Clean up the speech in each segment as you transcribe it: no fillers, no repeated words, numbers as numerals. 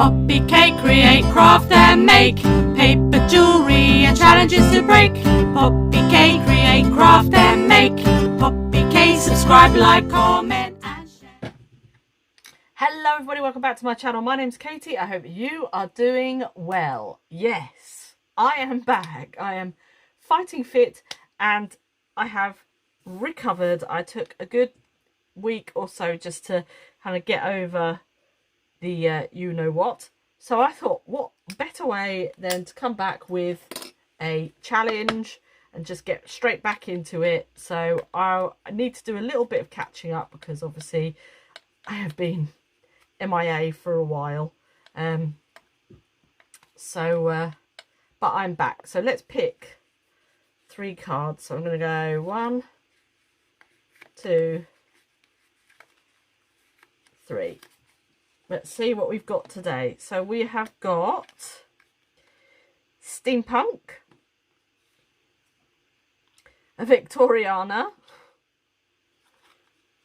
PoppyK, create, craft and make paper jewelry and challenges to break. PoppyK, create, craft and make. PoppyK, subscribe, like, comment and share. Hello everybody, welcome back to my channel. My name's Katie. I hope you are doing well. Yes, I am back. I am fighting fit and I have recovered. I took a good week or so just to kind of get over the you know what. So I thought, what better way than to come back with a challenge and just get straight back into it. So I need to do a little bit of catching up because obviously I have been MIA for a while. But I'm back. So let's pick 3 cards. So I'm going to go 1, 2, 3. Let's see what we've got today. So we have got Steampunk, a Victoriana,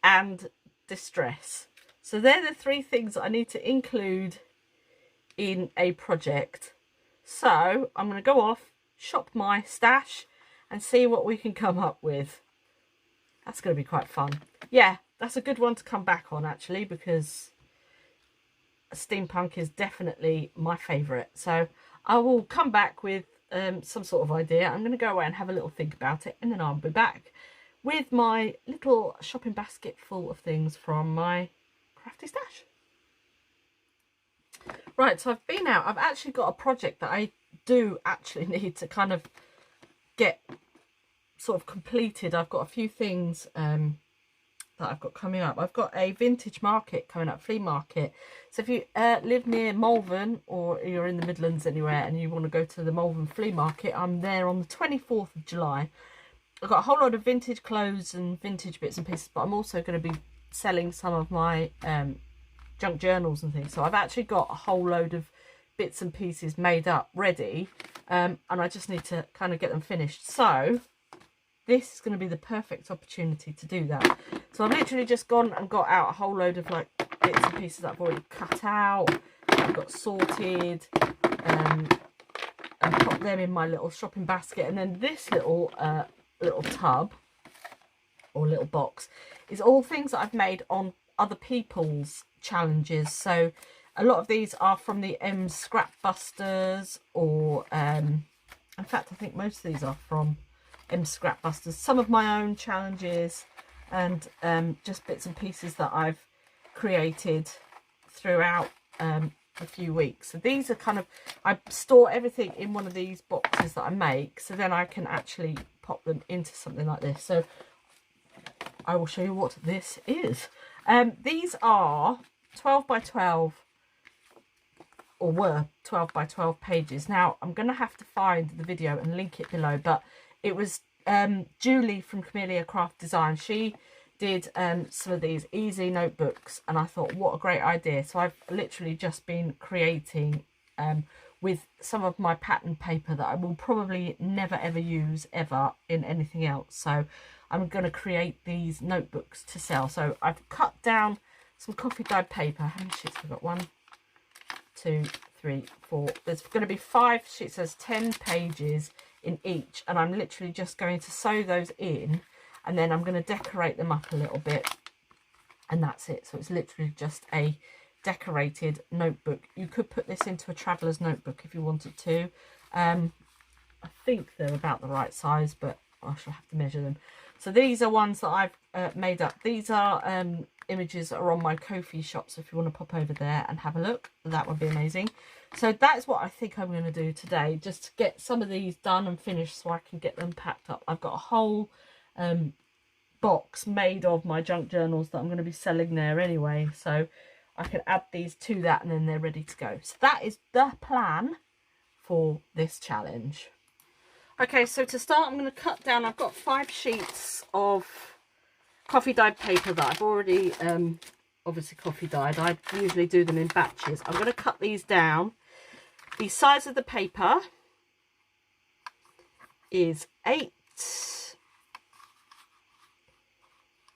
and Distress. So they're the 3 things that I need to include in a project. So I'm going to go off, shop my stash, and see what we can come up with. That's going to be quite fun. Yeah, that's a good one to come back on actually, because Steampunk is definitely my favourite. So I will come back with some sort of idea. I'm going to go away and have a little think about it, and then I'll be back with my little shopping basket full of things from my crafty stash. Right, so I've been out. I've actually got a project that I do actually need to kind of get sort of completed. I've got a few things that I've got coming up. I've got a vintage market coming up, flea market. So if you live near Malvern or you're in the Midlands anywhere and you want to go to the Malvern flea market, I'm there on the 24th of July. I've got a whole lot of vintage clothes and vintage bits and pieces, but I'm also going to be selling some of my junk journals and things. So I've actually got a whole load of bits and pieces made up ready, and I just need to kind of get them finished. So this is going to be the perfect opportunity to do that. So I've literally just gone and got out a whole load of like bits and pieces that I've already cut out, I've got sorted, and put them in my little shopping basket. And then this little tub or little box is all things that I've made on other people's challenges. So a lot of these are from the Scrap Busters, or in fact I think most of these are from Scrap Busters, some of my own challenges, and just bits and pieces that I've created throughout a few weeks. So these are kind of, I store everything in one of these boxes that I make, so then I can actually pop them into something like this. So I will show you what this is. These are 12 by 12, or were 12 by 12 pages. Now I'm going to have to find the video and link it below, but it was Julie from Camelia Craft Design. She did some of these easy notebooks, and I thought, what a great idea. So I've literally just been creating with some of my pattern paper that I will probably never ever use ever in anything else. So I'm going to create these notebooks to sell. So I've cut down some coffee dyed paper. How many sheets have I got? 1, 2, 3, 4. There's going to be 5 sheets. There's 10 pages in each, and I'm literally just going to sew those in, and then I'm going to decorate them up a little bit, and that's it. So it's literally just a decorated notebook. You could put this into a traveller's notebook if you wanted to. I think they're about the right size, but I shall have to measure them. So these are ones that I've made up. These are images that are on my Ko-fi shop, so if you want to pop over there and have a look, that would be amazing. So that's what I think I'm going to do today, just to get some of these done and finished so I can get them packed up. I've got a whole box made of my junk journals that I'm going to be selling there anyway, so I can add these to that and then they're ready to go. So that is the plan for this challenge. Okay, so to start, I'm going to cut down, I've got 5 sheets of coffee dyed paper that I've already obviously coffee dyed. I usually do them in batches. I'm going to cut these down. The size of the paper is 8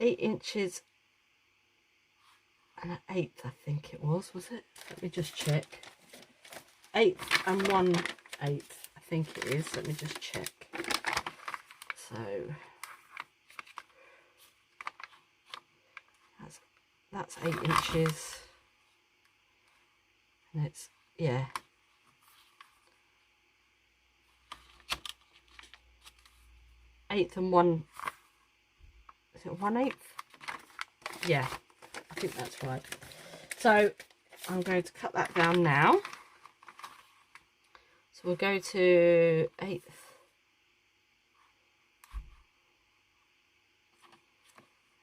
inches and an eighth, I think it was it? Let me just check. 1/8 and 1/8, I think it is. Let me just check. So that's 8 inches, and it's, yeah, eighth and 1, is it 1/8? Yeah, I think that's right. So I'm going to cut that down now. So we'll go to 1/8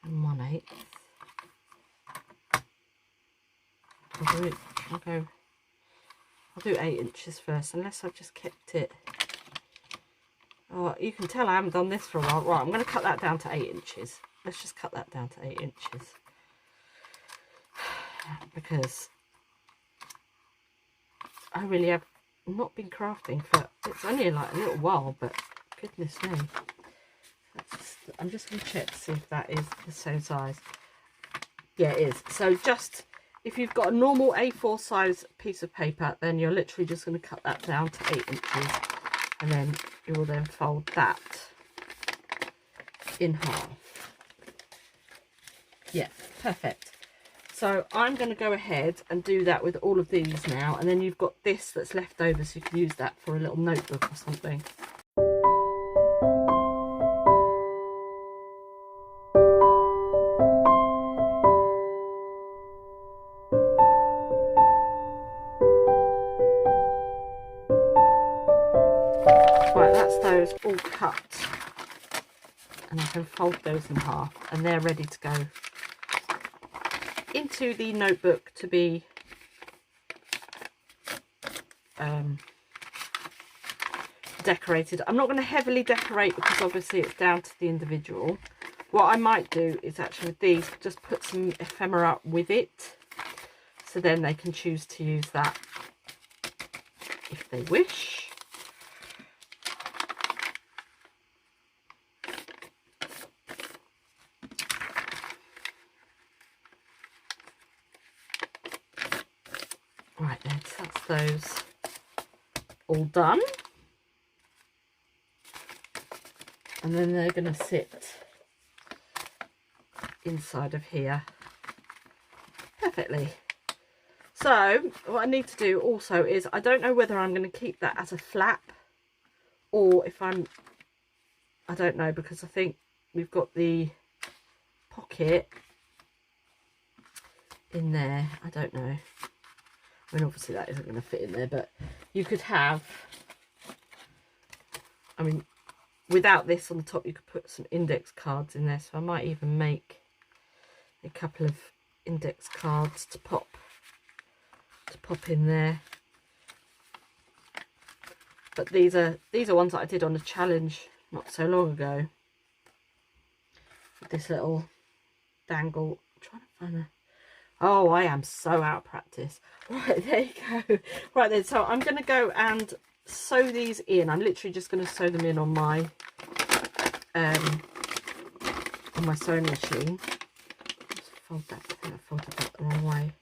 and 1/8. I'll do 8 inches first, unless I've just kept it. Oh, you can tell I haven't done this for a while. Right, I'm going to cut that down to 8 inches. Let's just cut that down to 8 inches. Because I really have not been crafting for, it's only like a little while, but goodness me. I'm just going to check to see if that is the same size. Yeah, it is. So just, if you've got a normal A4 size piece of paper, then you're literally just going to cut that down to 8 inches. And then you will then fold that in half. Yeah, perfect. So I'm going to go ahead and do that with all of these now. And then you've got this that's left over, so you can use that for a little notebook or something. Right, that's those all cut. And I can fold those in half, and they're ready to go into the notebook to be decorated. I'm not going to heavily decorate because obviously it's down to the individual. What I might do is actually with these just put some ephemera with it, so then they can choose to use that if they wish. Right then, so that's those all done. And then they're going to sit inside of here perfectly. So what I need to do also is, I don't know whether I'm going to keep that as a flap or if I don't know, because I think we've got the pocket in there. I don't know. I mean, obviously that isn't going to fit in there, but you could have, I mean, without this on the top, you could put some index cards in there. So I might even make a couple of index cards to pop in there. But these are ones that I did on a challenge not so long ago. With this little dangle. I'm trying to find a, oh, I am so out of practice. Right, there you go. Right then, so I'm going to go and sew these in. I'm literally just going to sew them in on my sewing machine. Just fold that. I think I folded that the wrong way,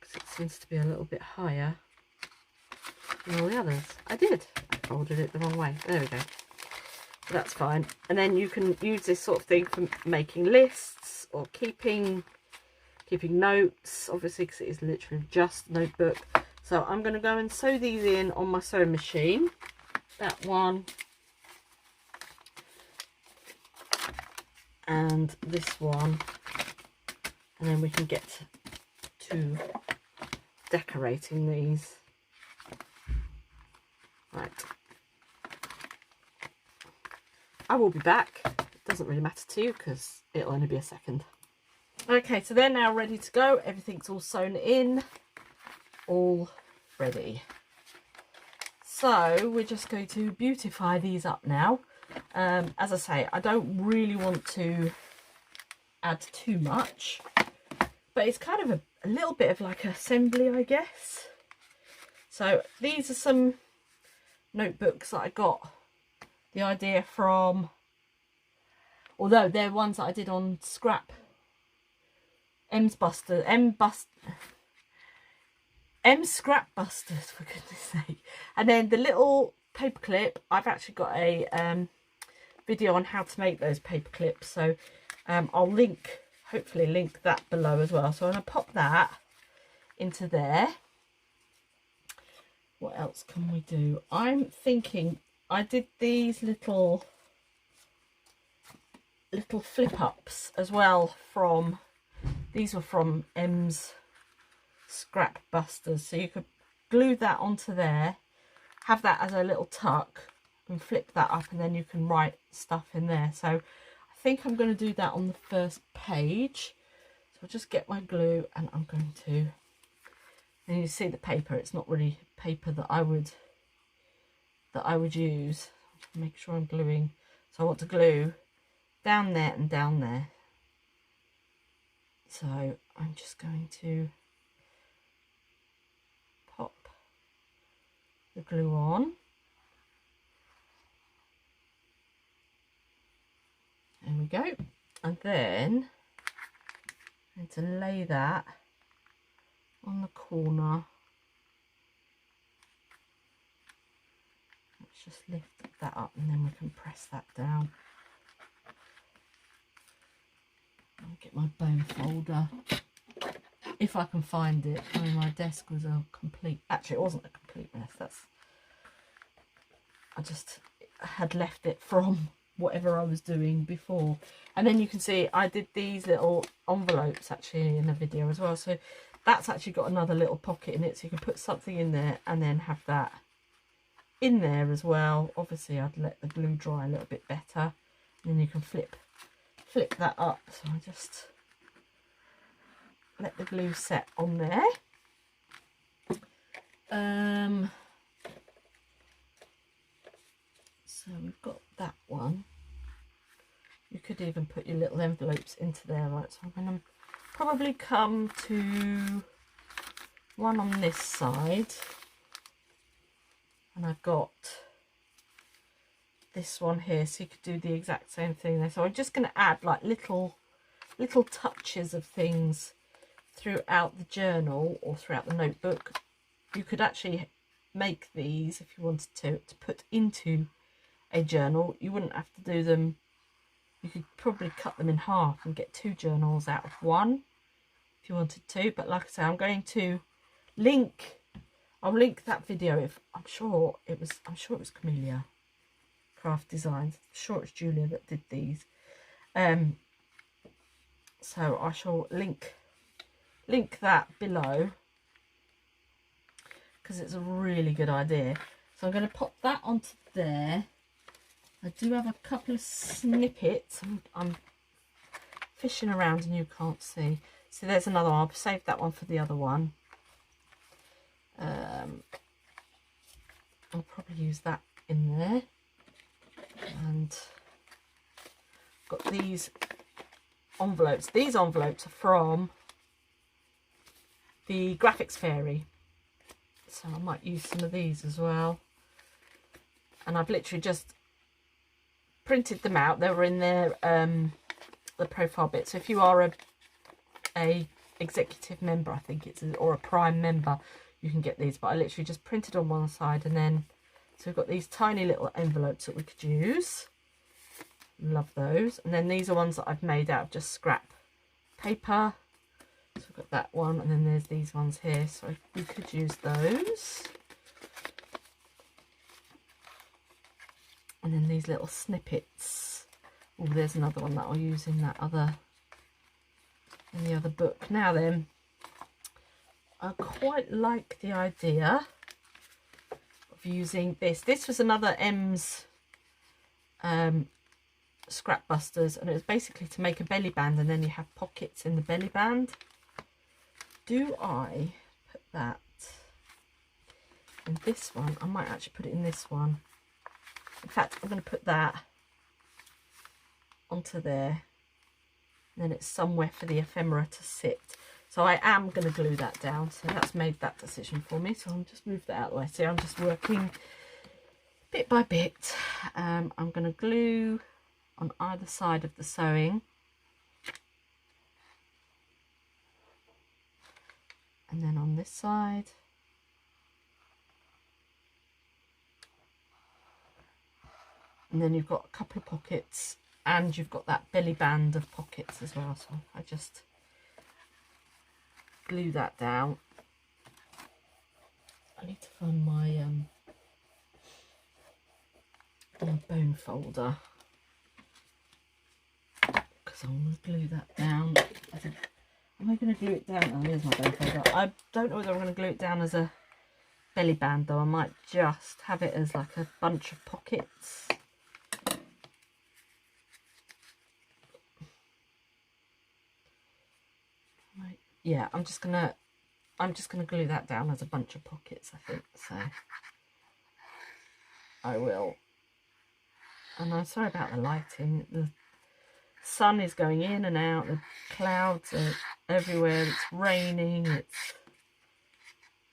because it seems to be a little bit higher than all the others. I did. I folded it the wrong way. There we go. That's fine. And then you can use this sort of thing for making lists or keeping notes, obviously, because it is literally just a notebook. So I'm going to go and sew these in on my sewing machine. That one and this one, and then we can get to decorating these. Right, I will be back. It doesn't really matter to you because it'll only be a second. Okay, so they're now ready to go. Everything's all sewn in, all ready. So we're just going to beautify these up now. As I say, I don't really want to add too much, but it's kind of a little bit of like assembly, I guess. So these are some notebooks that I got the idea from, although they're ones that I did on scrap M Scrap Busters, for goodness sake. And then the little paper clip, I've actually got a video on how to make those paper clips. So I'll link, hopefully link that below as well. So I'm going to pop that into there. What else can we do? I'm thinking I did these little flip ups as well from, these were from M's Scrap Busters. So you could glue that onto there, have that as a little tuck and flip that up, and then you can write stuff in there. So I think I'm going to do that on the first page. So I'll just get my glue and I'm going to, and you see the paper, it's not really paper that I would use. Make sure I'm gluing. So I want to glue down there and down there. So I'm just going to pop the glue on. There we go. And then I'm going to lay that on the corner. Let's just lift that up and then we can press that down. I'll get my bone folder if I can find it. I mean, my desk was a complete, actually it wasn't a complete mess, I just had left it from whatever I was doing before. And then you can see I did these little envelopes actually in a video as well, so that's actually got another little pocket in it, so you can put something in there and then have that in there as well. Obviously I'd let the glue dry a little bit better, and then you can flip that up. So I just let the glue set on there. So we've got that one. You could even put your little envelopes into there, right? So I'm going to probably come to one on this side, and I've got this one here, so you could do the exact same thing there. So I'm just going to add like little touches of things throughout the journal or throughout the notebook. You could actually make these if you wanted to put into a journal. You wouldn't have to do them, you could probably cut them in half and get 2 journals out of one if you wanted to. But like I say, I'm going to link, I'll link that video. If I'm sure it was Camelia Craft Designs. I'm sure it's Julia that did these. So I shall link that below because it's a really good idea. So I'm going to pop that onto there. I do have a couple of snippets. I'm fishing around and you can't see. So there's another one. I'll save that one for the other one. I'll probably use that in there. And I've got these envelopes. These envelopes are from the Graphics Fairy. So I might use some of these as well. And I've literally just printed them out. They were in their the profile bit. So if you are a executive member, I think it's, or a prime member, you can get these. But I literally just printed on one side, and then so we've got these tiny little envelopes that we could use. Love those. And then these are ones that I've made out of just scrap paper. So we've got that one, and then there's these ones here. So we could use those. And then these little snippets. Oh, there's another one that I'll use in that other, in the other book. Now then, I quite like the idea of using this. This was another M's Scrap Busters, and it was basically to make a belly band, and then you have pockets in the belly band. Do I put that in this one? I might actually put it in this one. In fact, I'm going to put that onto there, and then it's somewhere for the ephemera to sit. So I am going to glue that down. So that's made that decision for me. So I'll just move that out of the way. See, I'm just working bit by bit. I'm going to glue on either side of the sewing. And then on this side. And then you've got a couple of pockets, and you've got that belly band of pockets as well. So I just glue that down. I need to find my bone folder, because I'm going to glue that down. Am I going to glue it down? Oh, here's my bone folder. I don't know whether I'm going to glue it down as a belly band, though. I might just have it as like a bunch of pockets. Right. Yeah, I'm just gonna glue that down as a bunch of pockets, I think. So I will. And I'm sorry about the lighting. The sun is going in and out. The clouds are everywhere. It's raining. It's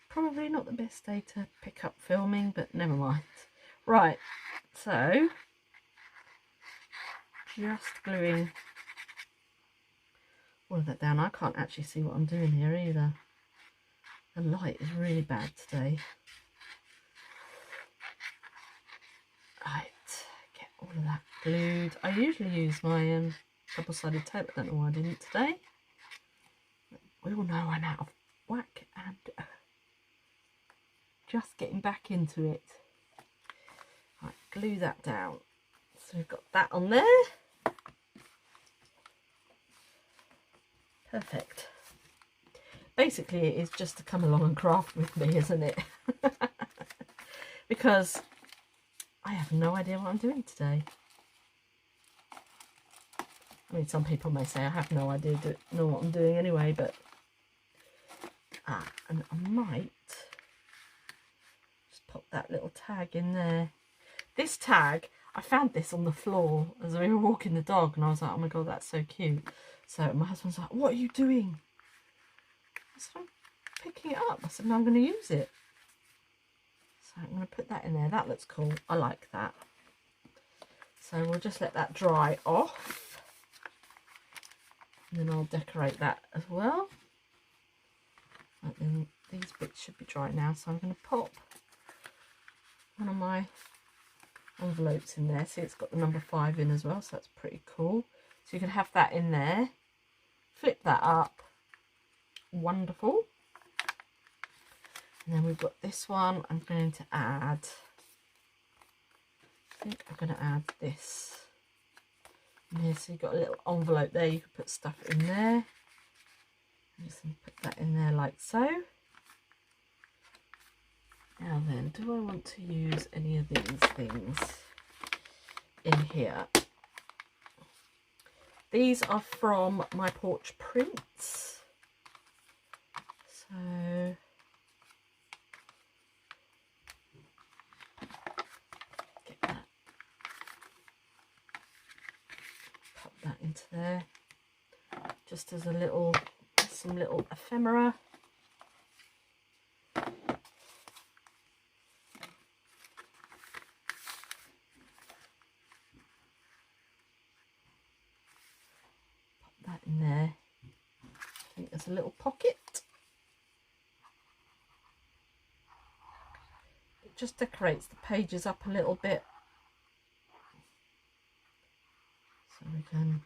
probably not the best day to pick up filming, but never mind. Right, so just gluing all of that down. I can't actually see what I'm doing here either. The light is really bad today. Right, get all of that glued. I usually use my double-sided tape. I don't know why I didn't today. We all know I'm out of whack and just getting back into it. Right, glue that down. So we've got that on there. Perfect. Basically, it is just to come along and craft with me, isn't it? Because I have no idea what I'm doing today. I mean, some people may say I have no idea know what I'm doing anyway, but and I might just pop that little tag in there. This tag, I found this on the floor as we were walking the dog, and I was like, oh my god, that's so cute. So my husband's like, what are you doing? I said, I'm picking it up. I said, no, I'm going to use it. So I'm going to put that in there. That looks cool. I like that. So we'll just let that dry off. And then I'll decorate that as well. And then these bits should be dry now. So I'm going to pop one of my envelopes in there. See, it's got the number 5 in as well. So that's pretty cool. So you can have that in there. Flip that up. Wonderful. And then we've got this one. I'm going to add, I think I'm going to add this in here. So you've got a little envelope there. You can put stuff in there. I'm just going to put that in there like so. Now then, do I want to use any of these things in here? These are from my porch prints. So get that, pop that into there, just as a little, some little ephemera. Pop that in there. I think there's a little pocket. Just decorates the pages up a little bit, so we can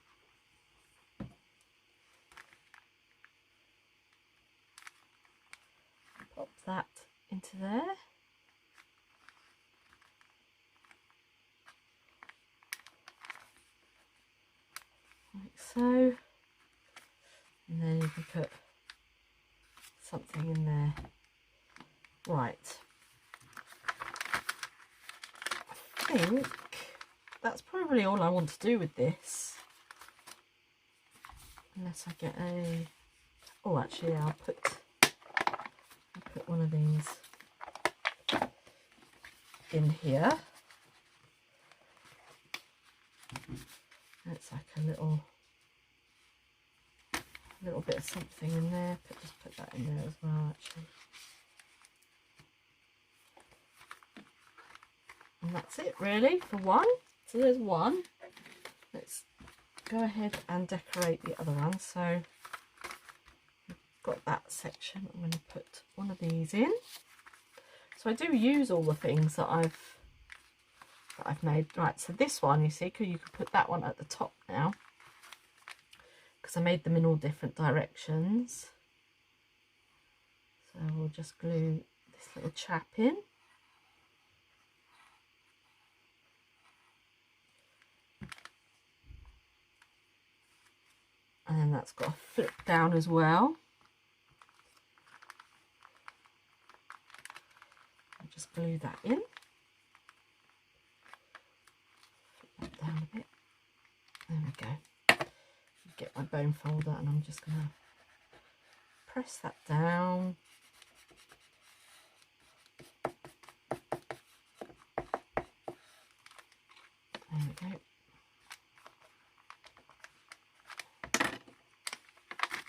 pop that into there. Like so, and then you can put something in there. Right. I think that's probably all I want to do with this, unless I get a, oh actually yeah, I'll put one of these in here. It's like a little bit of something in there. Just put that in there as well actually. And that's it really for one. So there's one. Let's go ahead and decorate the other one. So we've got that section. I'm going to put one of these in. So I do use all the things that I've that I've made. Right, so this one, you see, you could put that one at the top now, because I made them in all different directions. So we'll just glue this little chap in. And then that's got to flip down as well. I'll just glue that in. Flip that down a bit. There we go. Get my bone folder and I'm just going to press that down. There we go.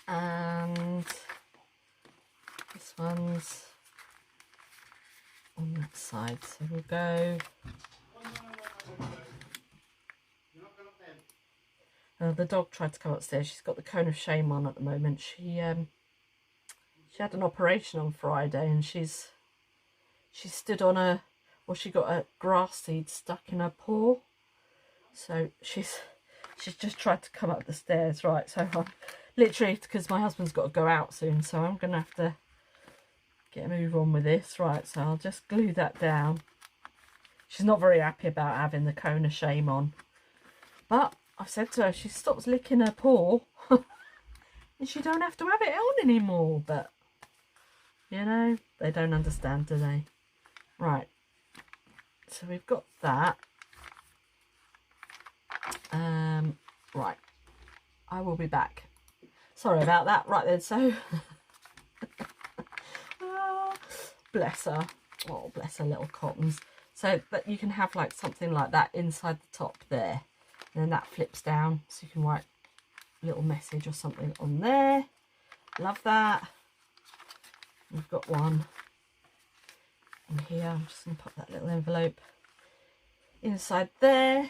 And this one's on that side, so we'll go. The dog tried to come upstairs. She's got the cone of shame on at the moment. She had an operation on Friday, and she stood on a, well, she got a grass seed stuck in her paw, so she's just tried to come up the stairs. Right, so I'm literally, because my husband's got to go out soon, so I'm gonna have to get a move on with this. Right, so I'll just glue that down. She's not very happy about having the cone of shame on, but I've said to her, she stops licking her paw and she don't have to have it on anymore. But you know, they don't understand, do they? Right, so we've got that. Right, I will be back. Sorry about that. Right then, so oh, bless her. Oh, bless her little cottons. So that you can have like something like that inside the top there, and then that flips down, so you can write a little message or something on there. Love that. We've got one in here. I'm just going to pop that little envelope inside there,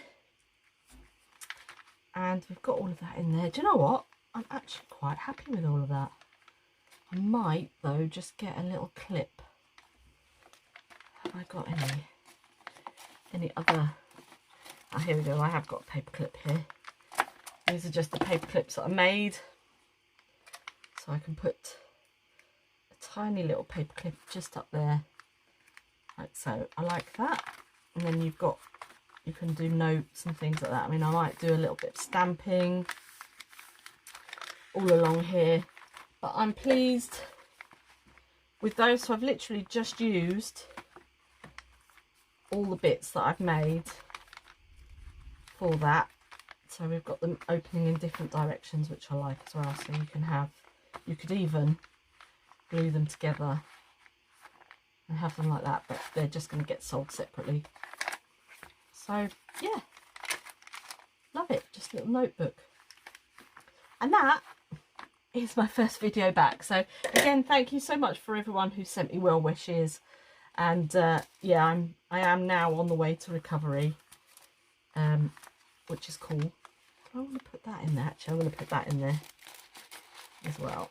and we've got all of that in there. Do you know what? I'm actually quite happy with all of that. I might though just get a little clip. Have I got any other? Oh, here we go. I have got a paper clip here. These are just the paper clips that I made, so I can put a tiny little paper clip just up there, like so. I like that. And then you can do notes and things like that. I mean, I might do a little bit of stamping all along here, but I'm pleased with those. So I've literally just used all the bits that I've made for that. So we've got them opening in different directions, which I like as well. So you could even glue them together and have them like that, but they're just going to get sold separately. So yeah, love it. Just a little notebook. And that is my first video back. So again, thank you so much for everyone who sent me well wishes. And yeah, I am now on the way to recovery, which is cool. I want to put that in there. Actually, I'm going to put that in there as well.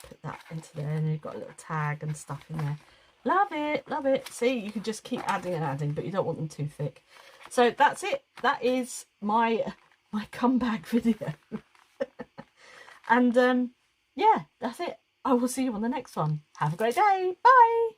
Put that into there, and you've got a little tag and stuff in there. Love it, love it. See, you can just keep adding and adding, but you don't want them too thick. So that's it. That is my comeback video. And yeah, that's it. I will see you on the next one. Have a great day. Bye.